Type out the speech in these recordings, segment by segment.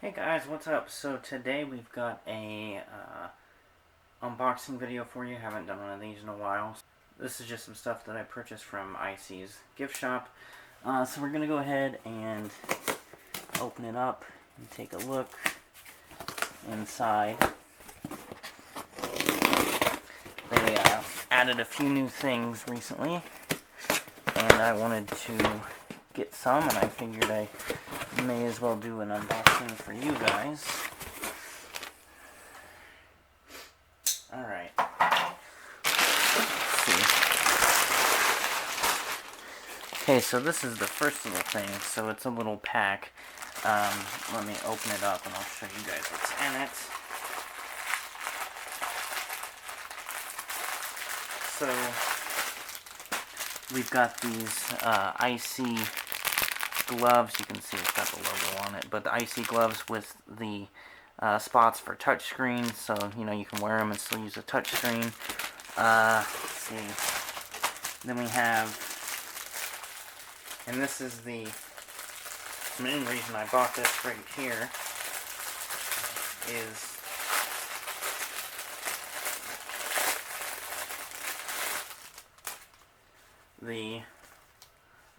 Hey guys, what's up? So today we've got a unboxing video for you. Haven't done one of these in a while. This is just some stuff that I purchased from Icy's gift shop. So we're gonna go ahead and open it up and take a look inside. They added a few new things recently, and I wanted to get some, and I figured I may as well do an unboxing for you guys. Alright. Let's see. Okay, so this is the first little thing. So it's a little pack. Let me open it up and I'll show you guys what's in it. So we've got these Icy gloves. You can see it's got the logo on it, but the Icy gloves with the spots for touchscreen, so you know you can wear them and still use a touchscreen. Let's see. Then we have, and this is the main reason I bought this right here, is the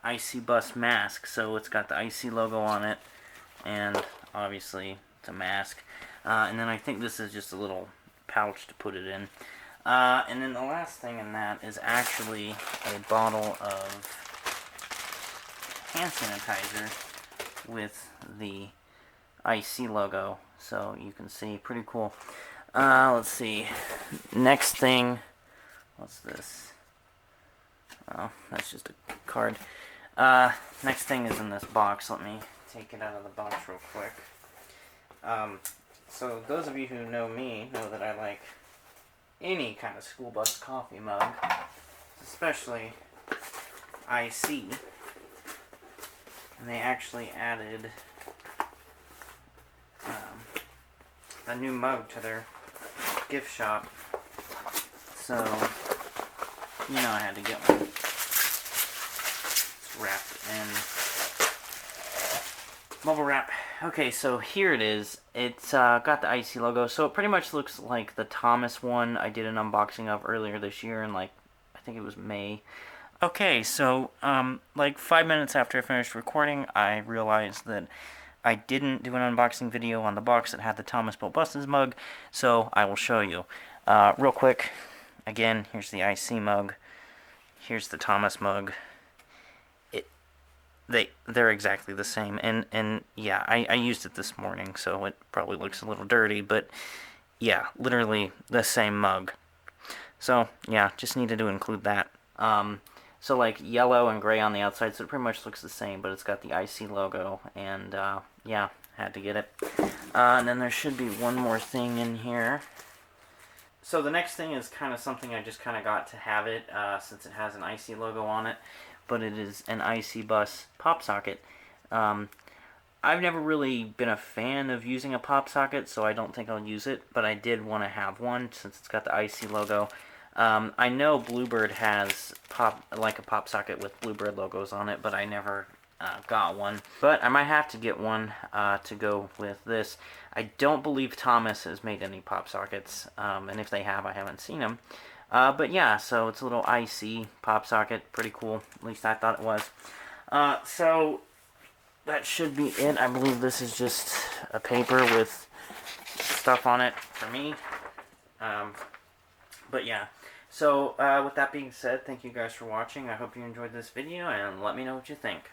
Icy Bus mask. So it's got the Icy logo on it, and obviously it's a mask. And then I think this is just a little pouch to put it in. And then the last thing in that is actually a bottle of hand sanitizer with the Icy logo. So you can see, pretty cool. Let's see. Next thing, what's this? Oh, that's just a card. Next thing is in this box. Let me take it out of the box real quick. So those of you who know me know that I like any kind of school bus coffee mug, especially Icy. And they actually added a new mug to their gift shop. So, you know I had to get one. It's wrapped in bubble wrap. Okay, so here it is. It's got the Icy logo, so it pretty much looks like the Thomas one I did an unboxing of earlier this year in, like, I think it was May. Okay, so like 5 minutes after I finished recording, I realized that I didn't do an unboxing video on the box that had the Thomas Built Buses mug, so I will show you. Real quick, again, here's the Icy mug. Here's the Thomas mug. They're exactly the same, and yeah, I used it this morning, so it probably looks a little dirty, but yeah, literally the same mug. So yeah, just needed to include that. So like yellow and gray on the outside, so it pretty much looks the same, but it's got the Icy logo, and yeah, had to get it. And then there should be one more thing in here. So the next thing is kind of something I just kind of got to have it, since it has an Icy logo on it, but it is an Icy Bus pop socket. I've never really been a fan of using a pop socket, so I don't think I'll use it, but I did want to have one since it's got the Icy logo. I know Bluebird has a pop socket with Bluebird logos on it, but I never got one. But I might have to get one to go with this. I don't believe Thomas has made any pop sockets, and if they have, I haven't seen them. But yeah, so it's a little Icy pop socket, pretty cool. At least I thought it was. So that should be it. I believe this is just a paper with stuff on it for me. But yeah. So with that being said, thank you guys for watching. I hope you enjoyed this video, and let me know what you think.